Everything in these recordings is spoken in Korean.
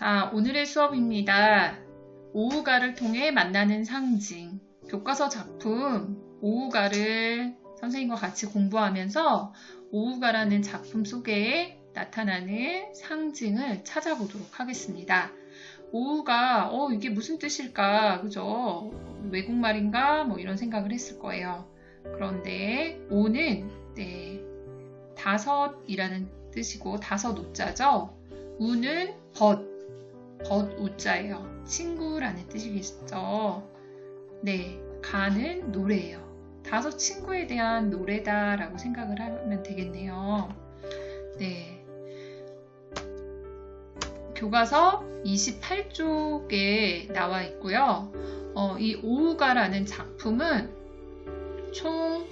자, 오늘의 수업입니다. 오우가를 통해 만나는 상징. 교과서 작품 오우가를 선생님과 같이 공부하면서 오우가라는 작품 속에 나타나는 상징을 찾아보도록 하겠습니다. 오우가, 이게 무슨 뜻일까? 그죠? 외국말인가? 뭐 이런 생각을 했을 거예요. 그런데 오는, 다섯이라는 뜻이고, 다섯 우자죠? 우는 우자예요. 친구라는 뜻이겠죠. 가는 노래예요. 다섯 친구에 대한 노래다라고 생각을 하면 되겠네요. 교과서 28쪽에 나와 있고요. 이 오우가라는 작품은 총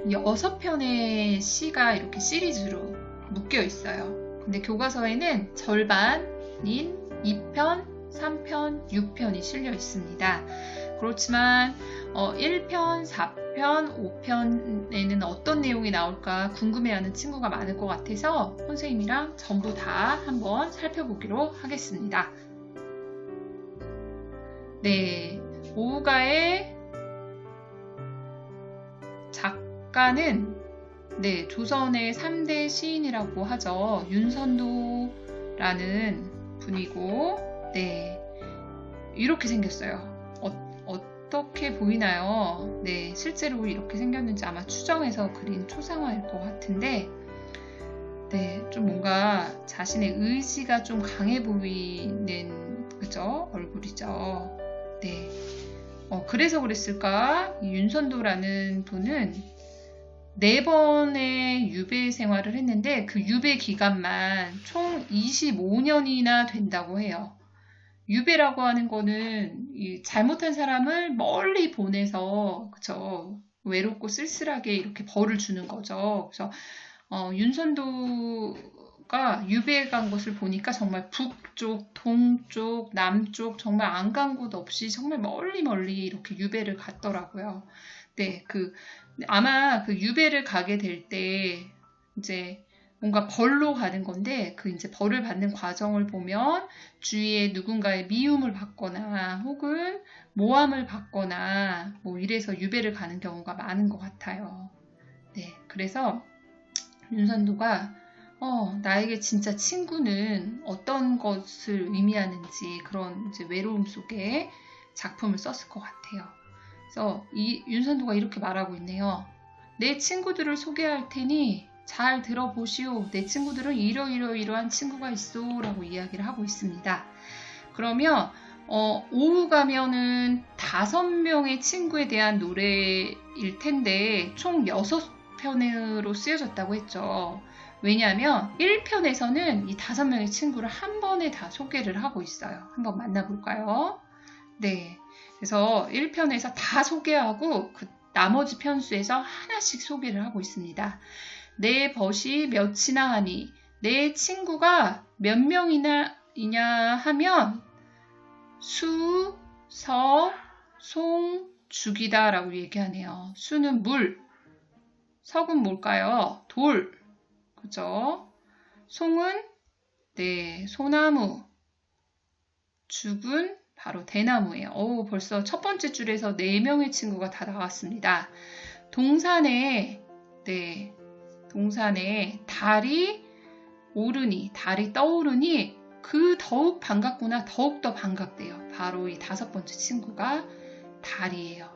6편의 시가 이렇게 시리즈로 묶여 있어요. 근데 교과서에는 절반인 2편, 3편, 6편이 실려 있습니다. 그렇지만 1편, 4편, 5편에는 어떤 내용이 나올까 궁금해하는 친구가 많을 것 같아서 선생님이랑 전부 다 한번 살펴보기로 하겠습니다. 오우가의 작가는 조선의 3대 시인이라고 하죠. 윤선도라는 분이고, 이렇게 생겼어요. 어떻게 보이나요? 실제로 이렇게 생겼는지 아마 추정해서 그린 초상화일 것 같은데, 좀 뭔가 자신의 의지가 좀 강해 보이는, 그죠? 얼굴이죠. 그래서 그랬을까? 이 윤선도라는 분은 4번의 유배 생활을 했는데 그 유배 기간만 총 25년이나 된다고 해요. 유배라고 하는 거는 이 잘못한 사람을 멀리 보내서 그쵸? 외롭고 쓸쓸하게 이렇게 벌을 주는 거죠. 그래서 윤선도가 유배에 간 것을 보니까 정말 북쪽, 동쪽, 남쪽 정말 안 간 곳 없이 정말 멀리 이렇게 유배를 갔더라고요. 아마 그 유배를 가게 될 때 이제 뭔가 벌로 가는 건데 그 이제 벌을 받는 과정을 보면 주위에 누군가의 미움을 받거나 혹은 모함을 받거나 뭐 이래서 유배를 가는 경우가 많은 것 같아요. 그래서 윤선도가 나에게 진짜 친구는 어떤 것을 의미하는지 그런 이제 외로움 속에 작품을 썼을 것 같아요. 그래서 이 윤선도가 이렇게 말하고 있네요. 내 친구들을 소개할 테니 잘 들어보시오. 내 친구들은 이러한 친구가 있어 라고 이야기를 하고 있습니다. 그러면 오후 가면은 5명의 친구에 대한 노래일 텐데 총 6편으로 쓰여졌다고 했죠. 왜냐하면 1편에서는 이 5명의 친구를 한 번에 다 소개를 하고 있어요. 한번 만나볼까요? 그래서 1편에서 다 소개하고 그 나머지 편수에서 하나씩 소개를 하고 있습니다. 내 벗이 몇이나 하니 내 친구가 몇 명이냐 하면 수, 서, 송, 죽이다 라고 얘기하네요. 수는 물, 석은 뭘까요? 돌, 그죠? 송은 소나무, 죽은 바로 대나무예요. 벌써 첫 번째 줄에서 4명의 친구가 다 나왔습니다. 동산에 달이 떠오르니 그 더욱 반갑구나, 더욱더 반갑대요. 바로 이 5번째 친구가 달이에요.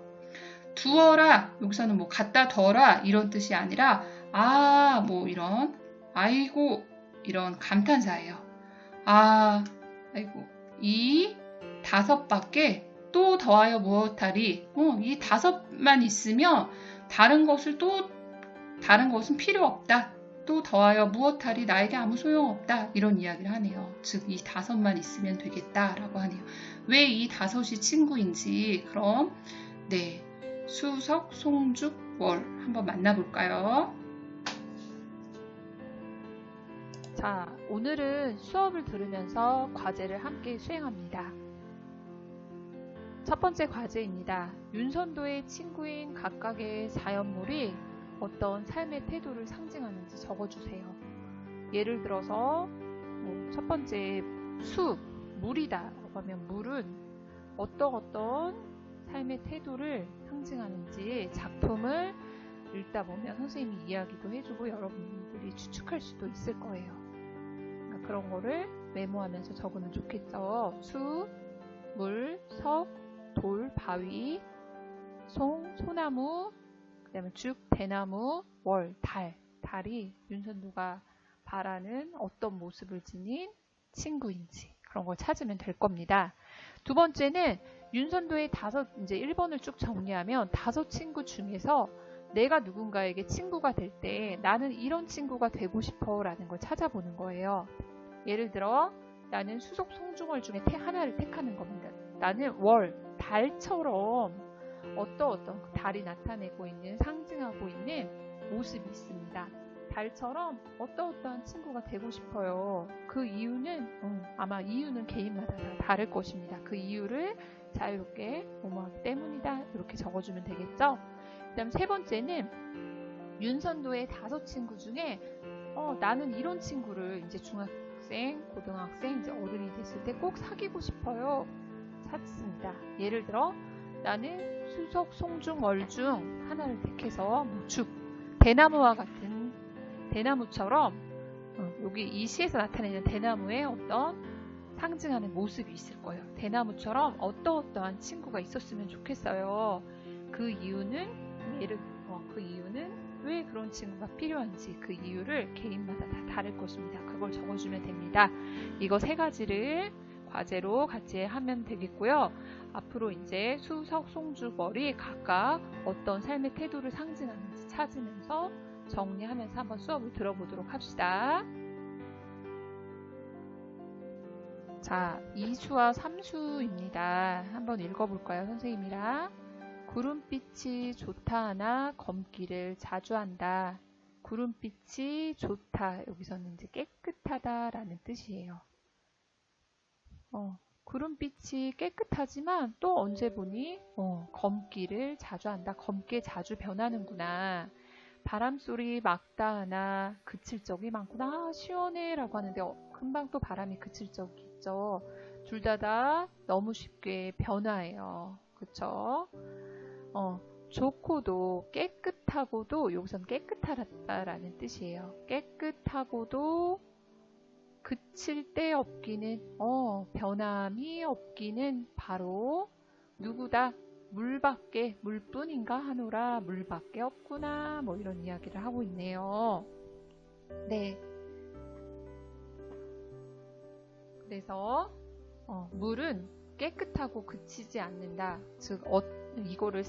두어라, 여기서는 뭐 갖다 둬라 이런 뜻이 아니라 아이고 이런 감탄사예요. 아이고 이 5밖에 또 더하여 무엇하리. 이 5만 있으면 다른 것은 필요 없다. 또 더하여 무엇하리. 나에게 아무 소용없다. 이런 이야기를 하네요. 즉 이 5만 있으면 되겠다라고 하네요. 왜 이 5이 친구인지 그럼 수석, 송죽, 월 한번 만나볼까요? 자, 오늘은 수업을 들으면서 과제를 함께 수행합니다. 첫 번째 과제입니다. 윤선도의 친구인 각각의 사연물이 어떤 삶의 태도를 상징하는지 적어주세요. 예를 들어서 첫 번째 물이다 라고 하면 물은 어떤 삶의 태도를 상징하는지 작품을 읽다 보면 선생님이 이야기도 해주고 여러분들이 추측할 수도 있을 거예요. 그러니까 그런 거를 메모하면서 적으면 좋겠죠. 수, 물, 석, 돌, 바위, 소나무, 그 다음에 죽, 대나무, 월, 달이 윤선도가 바라는 어떤 모습을 지닌 친구인지 그런 걸 찾으면 될 겁니다. 두 번째는 윤선도의 이제 1번을 쭉 정리하면 5친구 중에서 내가 누군가에게 친구가 될 때 나는 이런 친구가 되고 싶어 라는 걸 찾아보는 거예요. 예를 들어 나는 수속 송중월 중에 하나를 택하는 겁니다. 나는 달처럼 어떤 달이 나타내고 있는 상징하고 있는 모습이 있습니다. 달처럼 어떠한 친구가 되고 싶어요. 그 이유는 아마 이유는 개인마다 다 다를 것입니다. 그 이유를 자유롭게 뭐뭐하기 때문이다 이렇게 적어주면 되겠죠. 그 다음 세 번째는 윤선도의 5친구 중에 나는 이런 친구를 이제 중학생, 고등학생, 이제 어른이 됐을 때 꼭 사귀고 싶어요. 찾습니다. 예를 들어 나는 수석, 송중, 월 중 하나를 택해서 대나무와 같은 대나무처럼 여기 이 시에서 나타내는 대나무의 어떤 상징하는 모습이 있을 거예요. 대나무처럼 어떠한 친구가 있었으면 좋겠어요. 그 이유는 왜 그런 친구가 필요한지 그 이유를 개인마다 다 다를 것입니다. 그걸 적어주면 됩니다. 이거 3가지를 과제로 같이 하면 되겠고요. 앞으로 이제 수석, 송주, 월이 각각 어떤 삶의 태도를 상징하는지 찾으면서 정리하면서 한번 수업을 들어보도록 합시다. 자, 2수와 3수입니다. 한번 읽어볼까요, 선생님이랑? 구름빛이 좋다 하나 검기를 자주 한다. 구름빛이 좋다. 여기서는 이제 깨끗하다 라는 뜻이에요. 구름빛이 깨끗하지만 또 언제 보니 검기를 자주 한다. 검게 자주 변하는구나. 바람소리 막다 하나 그칠 적이 많구나. 시원해 라고 하는데 금방 또 바람이 그칠 적이 있죠. 둘 다 너무 쉽게 변화해요. 그쵸? 좋고도 깨끗하고도 여기선 깨끗하다라는 뜻이에요. 깨끗하고도 그칠 데 없기는 변함이 없기는 바로 누구다? 물밖에 물뿐인가 하노라. 물밖에 없구나. 뭐 이런 이야기를 하고 있네요. 네. 그래서 물은 깨끗하고 그치지 않는다. 즉 이거를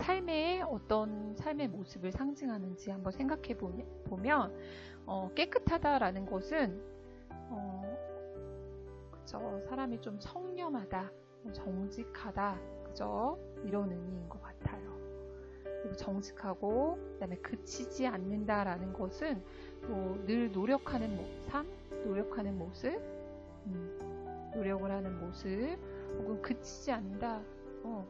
어떤 삶의 모습을 상징하는지 한번 생각해 보면 깨끗하다라는 것은 그쵸, 사람이 좀 청렴하다, 정직하다, 그죠? 이런 의미인 것 같아요. 그리고 정직하고 그다음에 그치지 않는다라는 것은 늘 노력하는 노력하는 모습, 노력을 하는 모습, 혹은 그치지 않는다.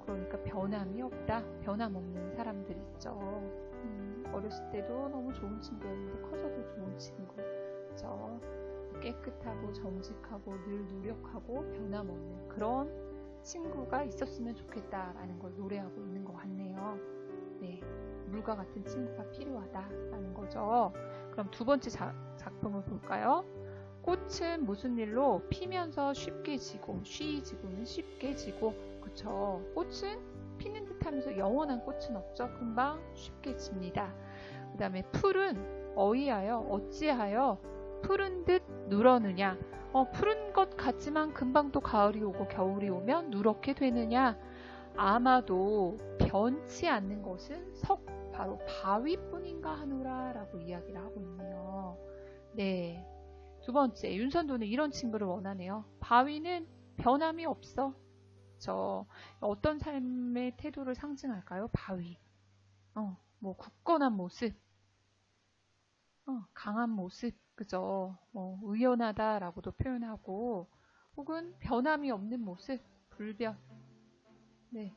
그러니까 변함이 없다. 변함없는 사람들 있죠. 어렸을 때도 너무 좋은 친구였는데 커서도 좋은 친구. 그렇죠? 깨끗하고 정직하고 늘 노력하고 변함없는 그런 친구가 있었으면 좋겠다라는 걸 노래하고 있는 것 같네요. 네, 물과 같은 친구가 필요하다라는 거죠. 그럼 두 번째 작품을 볼까요? 꽃은 무슨 일로 피면서 쉽게 지고 쉬지고는 쉽게 지고 그쵸? 꽃은 피는 듯 하면서 영원한 꽃은 없죠. 금방 쉽게 집니다. 그 다음에 풀은 어찌하여 푸른 듯 누러느냐. 푸른 것 같지만 금방 또 가을이 오고 겨울이 오면 누렇게 되느냐. 아마도 변치 않는 것은 바로 바위뿐인가 하노라 라고 이야기를 하고 있네요. 네. 두 번째, 윤선도는 이런 친구를 원하네요. 바위는 변함이 없어. 어떤 삶의 태도를 상징할까요? 바위. 굳건한 모습. 강한 모습. 그죠? 의연하다라고도 표현하고, 혹은 변함이 없는 모습. 불변. 네.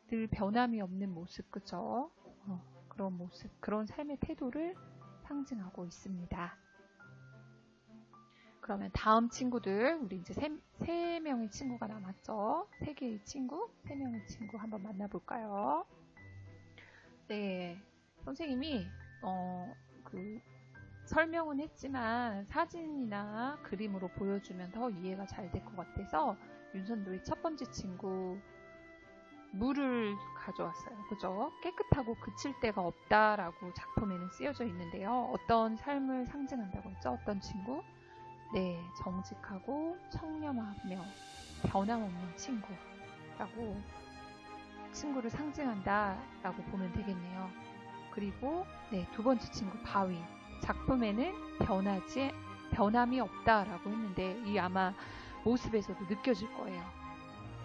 늘 변함이 없는 모습. 그죠? 그런 모습. 그런 삶의 태도를 상징하고 있습니다. 그러면 다음 친구들, 우리 이제 세 명의 친구가 남았죠. 세 개의 친구, 세 명의 친구 한번 만나볼까요? 네, 선생님이 설명은 했지만 사진이나 그림으로 보여주면 더 이해가 잘 될 것 같아서 윤선도의 첫 번째 친구 물을 가져왔어요. 그죠? 깨끗하고 그칠 데가 없다라고 작품에는 쓰여져 있는데요. 어떤 삶을 상징한다고 했죠? 어떤 친구? 네, 정직하고 청렴하며 변함없는 친구라고 친구를 상징한다라고 보면 되겠네요. 그리고 네, 두 번째 친구 바위. 작품에는 변함이 없다라고 했는데 이 아마 모습에서도 느껴질 거예요.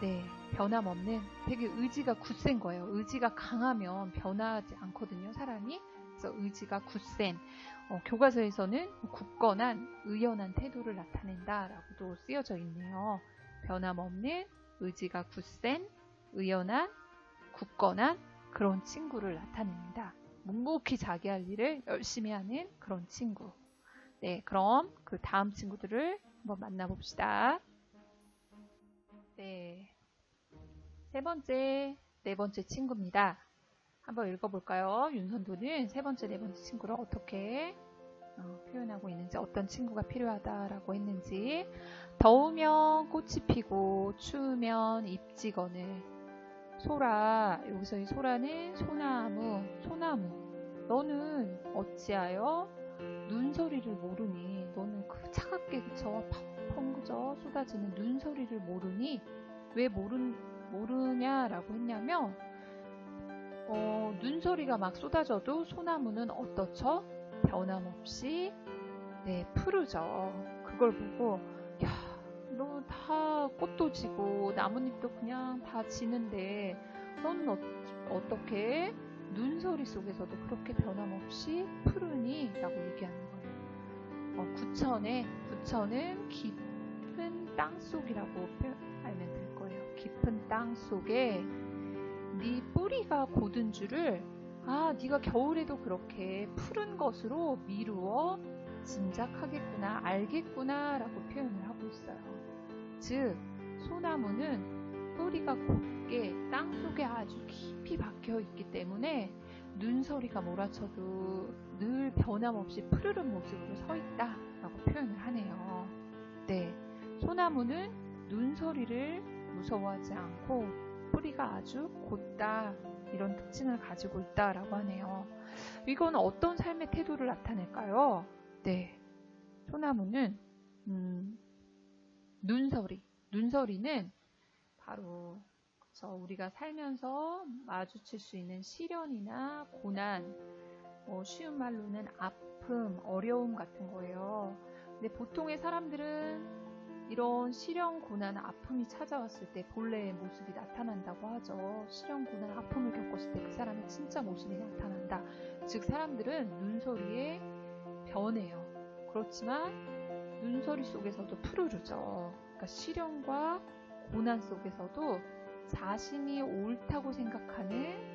네, 변함없는 되게 의지가 굳센 거예요. 의지가 강하면 변하지 않거든요, 사람이. 그래서 의지가 굳센. 교과서에서는 굳건한, 의연한 태도를 나타낸다라고도 쓰여져 있네요. 변함없는, 의지가 굳센, 의연한, 굳건한 그런 친구를 나타냅니다. 묵묵히 자기 할 일을 열심히 하는 그런 친구. 네, 그럼 그 다음 친구들을 한번 만나봅시다. 네, 네 번째 친구입니다. 한번 읽어볼까요? 윤선도는 세 번째, 네 번째 친구를 어떻게 표현하고 있는지, 어떤 친구가 필요하다라고 했는지. 더우면 꽃이 피고 추우면 잎지 거늘 소라. 여기서 이 소라는 소나무. 너는 어찌하여 눈소리를 모르니. 너는 그 차갑게 그쳐 펑펑 그저 쏟아지는 눈소리를 모르니. 왜 모르냐라고 했냐면 눈소리가 막 쏟아져도 소나무는 어떻죠? 변함없이 네, 푸르죠. 그걸 보고 야, 너 다 꽃도 지고 나뭇잎도 그냥 다 지는데 너는 어떻게 눈소리 속에서도 그렇게 변함없이 푸르니? 라고 얘기하는 거예요. 구천은 깊은 땅속이라고 알면 될 거예요. 깊은 땅 속에 네 뿌리가 곧은 줄을 네가 겨울에도 그렇게 푸른 것으로 미루어 짐작하겠구나, 알겠구나 라고 표현을 하고 있어요. 즉, 소나무는 뿌리가 곧게 땅속에 아주 깊이 박혀 있기 때문에 눈소리가 몰아쳐도 늘 변함없이 푸르른 모습으로 서 있다 라고 표현을 하네요. 네, 소나무는 눈소리를 무서워하지 않고 뿌리가 아주 곧다, 이런 특징을 가지고 있다라고 하네요. 이건 어떤 삶의 태도를 나타낼까요? 네, 소나무는 눈서리는 바로 우리가 살면서 마주칠 수 있는 시련이나 고난, 쉬운 말로는 아픔, 어려움 같은 거예요. 근데 보통의 사람들은 이런 시련, 고난, 아픔이 찾아왔을 때 본래의 모습이 나타난다고 하죠. 시련, 고난, 아픔을 겪었을 때 그 사람의 진짜 모습이 나타난다. 즉, 사람들은 눈소리에 변해요. 그렇지만 눈소리 속에서도 푸르르죠. 그러니까 시련과 고난 속에서도 자신이 옳다고 생각하는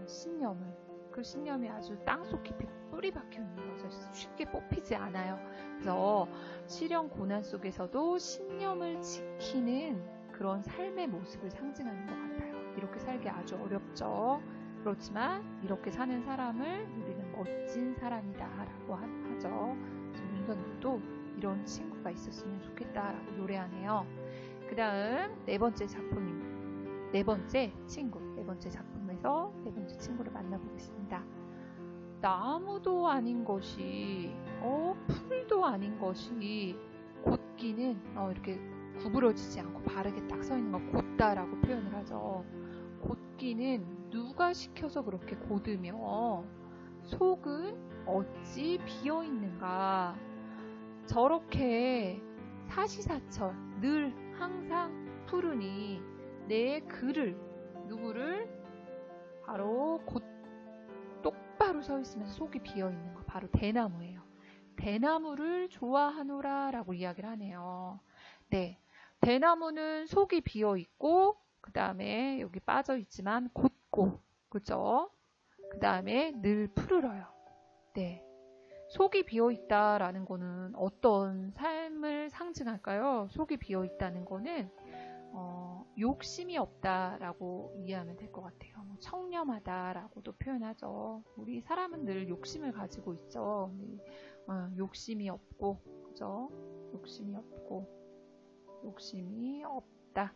신념을, 그 신념이 아주 땅속 깊이 뿌리 박혀 있는 거죠. 쉽게 뽑히지 않아요. 그래서 시련, 고난 속에서도 신념을 지키는 그런 삶의 모습을 상징하는 것 같아요. 이렇게 살기 아주 어렵죠. 그렇지만 이렇게 사는 사람을 우리는 멋진 사람이다라고 하죠. 그래서 윤선도도 이런 친구가 있었으면 좋겠다라고 노래하네요. 그 다음 네 번째 작품에서 네 번째 친구를 만나보겠습니다. 나무도 아닌 것이 풀도 아닌 것이 곧기는 이렇게 구부러지지 않고 바르게 딱 서 있는 거 곧다라고 표현을 하죠. 곧기는 누가 시켜서 그렇게 곧으며 속은 어찌 비어 있는가. 저렇게 사시사철 늘 항상 푸르니 내 글을, 누구를? 바로 곧 똑바로 서 있으면서 속이 비어 있는 거, 바로 대나무예요. 대나무를 좋아하노라 라고 이야기를 하네요. 네, 대나무는 속이 비어 있고 그 다음에 여기 빠져 있지만 곧고, 그죠? 그 다음에 늘 푸르러요. 네, 속이 비어있다라는 거는 어떤 삶을 상징할까요? 속이 비어있다는 거는 욕심이 없다라고 이해하면 될 것 같아요. 청렴하다라고도 표현하죠. 우리 사람은 늘 욕심을 가지고 있죠. 욕심이 없고, 그죠? 욕심이 없고, 욕심이 없다,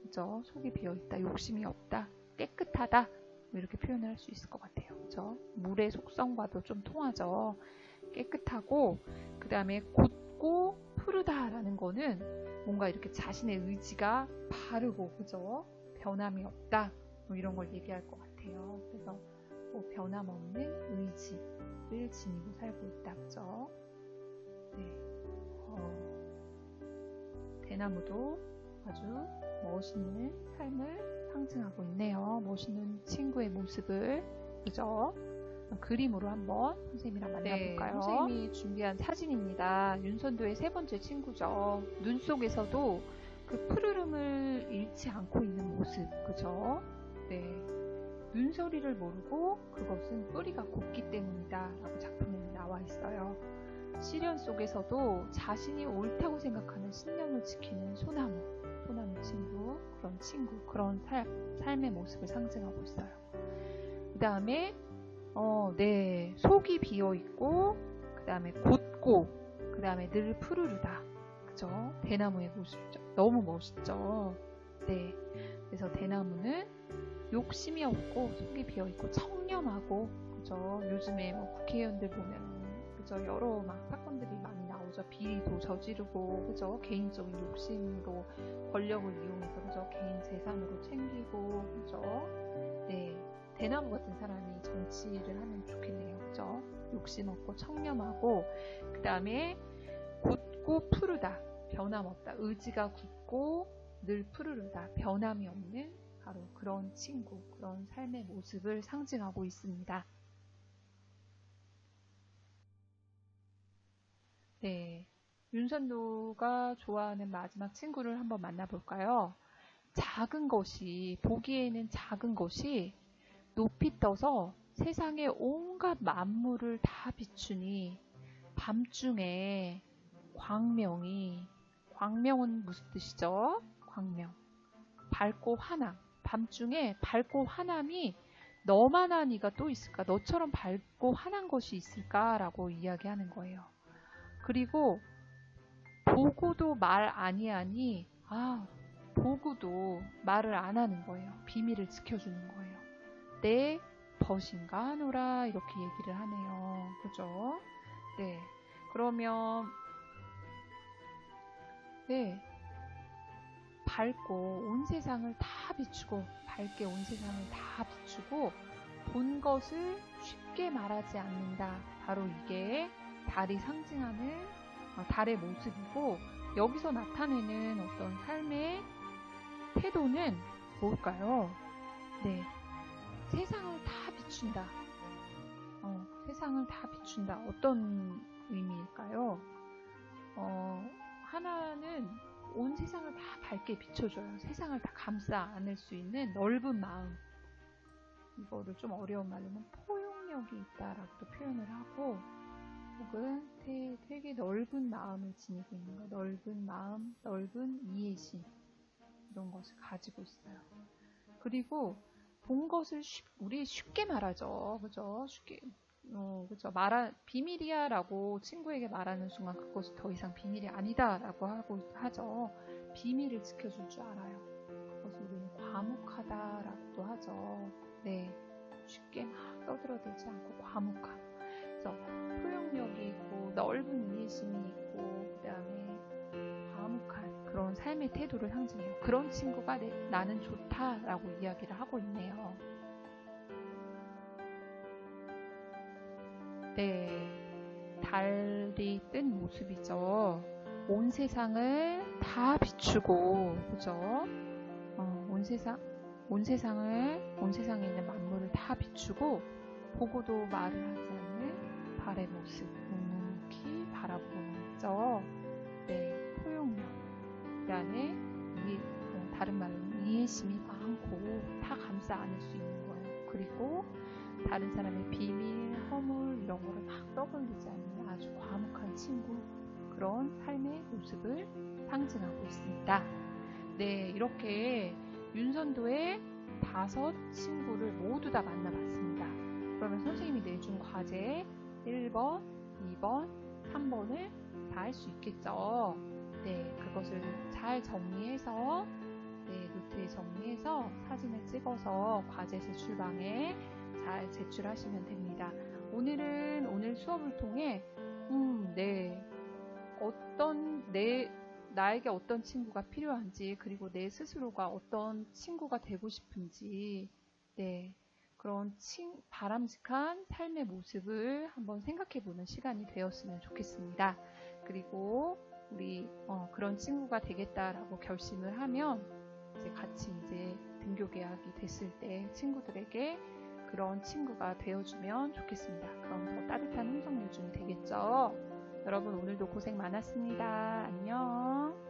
그죠? 속이 비어있다, 욕심이 없다, 깨끗하다, 이렇게 표현을 할 수 있을 것 같아요. 그죠? 물의 속성과도 좀 통하죠. 깨끗하고, 그 다음에 곧고 푸르다라는 거는 뭔가 이렇게 자신의 의지가 바르고, 그죠? 변함이 없다, 이런 걸 얘기할 것 같아요. 그래서 변함없는 의지를 지니고 살고 있다, 그죠? 네. 대나무도 아주 멋있는 삶을 상징하고 있네요. 멋있는 친구의 모습을, 그죠? 그림으로 한번 선생님이랑 만나볼까요? 네, 선생님이 준비한 사진입니다. 윤선도의 세 번째 친구죠. 눈 속에서도 그 푸르름을 잃지 않고 있는 모습, 그죠? 네. 눈소리를 모르고 그것은 뿌리가 곱기 때문이다 라고 작품에 나와 있어요. 시련 속에서도 자신이 옳다고 생각하는 신념을 지키는 소나무 친구, 그런 삶의 모습을 상징하고 있어요. 그 다음에 네, 속이 비어있고, 그 다음에 곧고, 그 다음에 늘 푸르르다, 그죠? 대나무의 모습이죠. 너무 멋있죠? 네, 그래서 대나무는 욕심이 없고 속이 비어있고 청렴하고, 그죠? 요즘에 국회의원들 보면, 그죠? 여러 사건들이 많이 나오죠. 비리도 저지르고, 그죠? 개인적인 욕심으로 권력을 이용해서, 그죠? 개인 재산으로 챙기고, 그죠? 네, 대나무 같은 사람이 정치를 하면 좋겠네요. 그죠? 욕심 없고 청렴하고, 그 다음에 곧고 푸르다, 변함없다, 의지가 굳고 늘 푸르르다, 변함이 없는 바로 그런 친구, 그런 삶의 모습을 상징하고 있습니다. 네, 윤선도가 좋아하는 마지막 친구를 한번 만나볼까요? 작은 것이, 보기에는 작은 것이 높이 떠서 세상의 온갖 만물을 다 비추니 밤중에 광명은 무슨 뜻이죠? 광명, 밝고 환함, 밤중에 밝고 환함이 너만한 이가 또 있을까? 너처럼 밝고 환한 것이 있을까? 라고 이야기하는 거예요. 그리고 보고도 말 아니하니, 보고도 말을 안 하는 거예요. 비밀을 지켜주는 거예요. 내 벗인가 하노라, 이렇게 얘기를 하네요. 그죠? 네. 그러면 네, 밝고 온 세상을 다 비추고, 밝게 온 세상을 다 비추고 본 것을 쉽게 말하지 않는다. 바로 이게 달이 상징하는 달의 모습이고, 여기서 나타내는 어떤 삶의 태도는 뭘까요? 네, 세상을 다 비춘다. 세상을 다 비춘다. 어떤 의미일까요? 하나는 온 세상을 다 밝게 비춰줘요. 세상을 다 감싸 안을 수 있는 넓은 마음. 이거를 좀 어려운 말로는 포용력이 있다라고도 표현을 하고, 혹은 되게 넓은 마음을 지니고 있는 거, 넓은 마음, 넓은 이해심, 이런 것을 가지고 있어요. 그리고 본 것을 우리 쉽게 말하죠. 그죠? 쉽게, 그죠? 비밀이야 라고 친구에게 말하는 순간 그것이 더 이상 비밀이 아니다 라고 하죠. 비밀을 지켜줄 줄 알아요. 그것을 우리는 과묵하다 라고도 하죠. 네, 쉽게 막 떠들어대지 않고 과묵함. 그래서 포용력이 있고 넓은 이해심이 있고, 그 다음에 과묵한 그런 삶의 태도를 상징해요. 그런 친구가 나는 좋다라고 이야기를 하고 있네요. 네, 달이 뜬 모습이죠. 온 세상을 다 비추고, 그죠? 온 세상에 있는 만물을 다 비추고 보고도 말을 하지 않는 달의 모습, 묵묵히 바라보는 거죠. 네, 포용력, 그 안에 다른 말로는 이해심이 많고 다 감싸 안을 수 있는 거예요. 그리고 다른 사람의 비밀, 허물 이런 거를 막 떠벌리지 않는 아주 과묵한 친구, 그런 삶의 모습을 상징하고 있습니다. 네, 이렇게 윤선도의 5 친구를 모두 다 만나봤습니다. 그러면 선생님이 내준 과제 1번, 2번, 3번을 다 할 수 있겠죠? 네, 그것을 잘 정리해서 노트에 정리해서 사진을 찍어서 과제 제출방에 잘 제출하시면 됩니다. 오늘 수업을 통해 나에게 어떤 친구가 필요한지, 그리고 내 스스로가 어떤 친구가 되고 싶은지, 그런 바람직한 삶의 모습을 한번 생각해보는 시간이 되었으면 좋겠습니다. 그리고 우리 그런 친구가 되겠다라고 결심을 하면 같이 등교 계약이 됐을 때 친구들에게 그런 친구가 되어주면 좋겠습니다. 그럼 더 따뜻한 음성 요즘이 되겠죠. 여러분 오늘도 고생 많았습니다. 안녕.